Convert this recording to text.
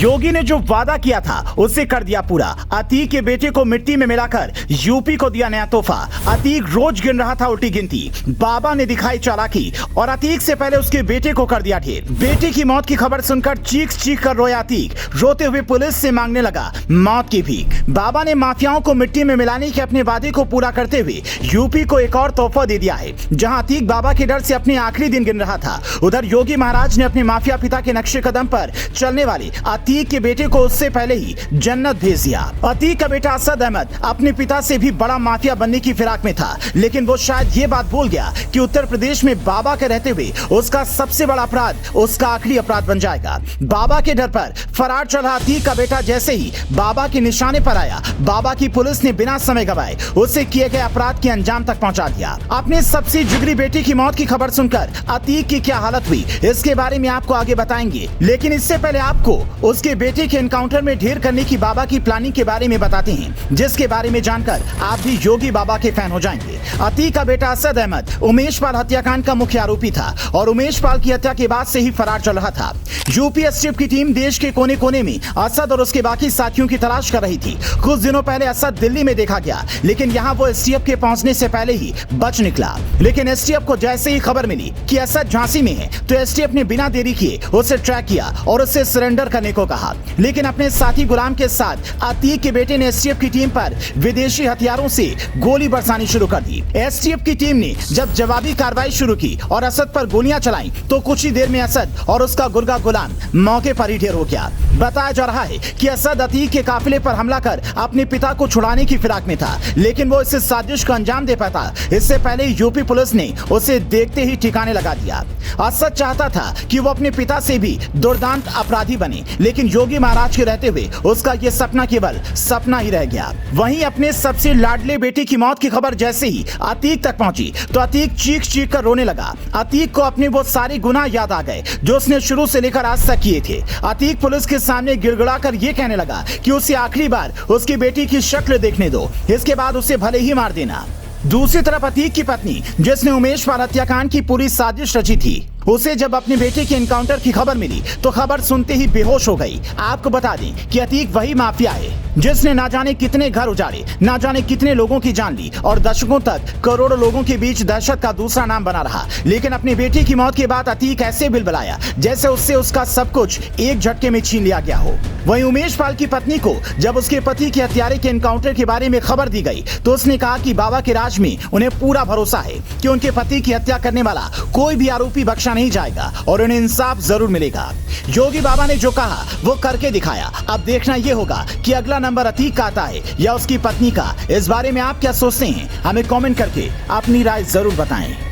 योगी ने जो वादा किया था उसे कर दिया पूरा। अतीक के बेटे को मिट्टी में मिलाकर यूपी को दिया नया तोहफा। अतीक रोज गिन रहा था उल्टी गिनती। बाबा ने दिखाई चालाकी और अतीक से पहले उसके बेटे को कर दिया ढेर। बेटे की मौत की खबर सुनकर चीख चीख कर रोया अतीक। रोते हुए पुलिस से मांगने लगा मौत की भीख। बाबा ने माफियाओं को मिट्टी में मिलाने के अपने वादे को पूरा करते हुए यूपी को एक और तोहफा दे दिया है। जहां अतीक बाबा के डर से अपने आखिरी दिन गिन रहा था, उधर योगी महाराज ने अपने माफिया पिता के नक्शे कदम पर चलने वाले अतीक के बेटे को उससे पहले ही जन्नत भेज दिया। अतीक का बेटा असद अहमद अपने पिता से भी बड़ा माफिया बनने की फिराक में था, लेकिन वो शायद ये बात भूल गया कि उत्तर प्रदेश में बाबा के रहते हुए उसका सबसे बड़ा अपराध उसका आखिरी अपराध बन जाएगा। बाबा के डर पर फरार चला अतीक का बेटा जैसे ही बाबा के निशाने पर आया, बाबा की पुलिस ने बिना समय गवाए उसे किए गए अपराध के अंजाम तक पहुंचा दिया। अपने सबसे जिगरी बेटे की मौत की खबर सुनकर अतीक की क्या हालत हुई, इसके बारे में आपको आगे बताएंगे, लेकिन इससे पहले आपको उसके बेटे के एनकाउंटर में ढेर करने की बाबा की प्लानिंग के बारे में बताते हैं, जिसके बारे में जानकर आप भी योगी बाबा के फैन हो जाएंगे। अतीक का बेटा असद अहमद उमेश पाल हत्याकांड का मुख्य आरोपी था और उमेश पाल की हत्या के बाद से ही फरार चल रहा था। यूपी एसटीएफ की टीम देश के कोने कोने में असद और उसके बाकी साथियों की तलाश कर रही थी। कुछ दिनों पहले असद दिल्ली में देखा गया, लेकिन यहाँ वो एसटीएफ के पहुंचने से पहले ही बच निकला। लेकिन एसटीएफ को जैसे ही खबर मिली कि असद झांसी में है, तो एसटीएफ ने बिना देरी किए उसे ट्रैक किया और उससे सरेंडर करने को कहा। लेकिन अपने साथी गुलाम के साथ अतीक के बेटे ने एसटीएफ की टीम पर विदेशी हथियारों से गोली बरसानी शुरू कर दी। एसटीएफ की टीम ने जब जवाबी कार्रवाई शुरू की और असद पर गोलियां चलाई, तो कुछ ही देर में असद और उसका गुर्गा गुलाम मौके पर ही ढेर हो गया। बताया जा रहा है कि असद अतीक के काफिले पर हमला कर अपने पिता को छुड़ाने की फिराक में था, लेकिन वो इस साजिश को अंजाम दे पाता इससे पहले यूपी पुलिस ने उसे देखते ही ठिकाने लगा दिया। असद चाहता था कि वो अपने पिता से भी दुर्दांत अपराधी बने, लेकिन योगी महाराज के रहते हुए उसका ये सपना केवल सपना ही रह गया। वहीं अपने सबसे लाडले बेटे की मौत की खबर जैसे ही अतीक तक पहुंची, तो अतीक चीख चीख कर रोने लगा। अतीक को अपने वो सारे गुनाह याद आ गए जो उसने शुरू से लेकर आज तक किए थे। अतीक पुलिस के सामने गिड़गिड़ा कर ये कहने लगा कि उसे आखिरी बार उसकी बेटी की शक्ल देखने दो, इसके बाद उसे भले ही मार देना। दूसरी तरफ अतीक की पत्नी, जिसने उमेश पाल हत्याकांड की पूरी साजिश रची थी, उसे जब अपने बेटे के एनकाउंटर की खबर मिली तो खबर सुनते ही बेहोश हो गई। आपको बता दें कि अतीक वही माफिया है जिसने ना जाने कितने घर उजाड़े, ना जाने कितने लोगों की जान ली और दशकों तक करोड़ों लोगों के बीच दहशत का दूसरा नाम बना रहा। लेकिन अपने बेटे की मौत के बाद अतीक ऐसे बिलबिलाया जैसे उससे उसका सब कुछ एक झटके में छीन लिया गया हो। वहीं उमेश पाल की पत्नी को जब उसके पति के हत्यारे के एनकाउंटर के बारे में खबर दी गई, तो उसने कहा कि बाबा के राज में उन्हें पूरा भरोसा है कि उनके पति की हत्या करने वाला कोई भी आरोपी बख्शा नहीं जाएगा और उन्हें इंसाफ जरूर मिलेगा। योगी बाबा ने जो कहा वो करके दिखाया। अब देखना यह होगा कि अगला नंबर अतीक का आता है या उसकी पत्नी का। इस बारे में आप क्या सोचते हैं, हमें कमेंट करके अपनी राय जरूर बताएं।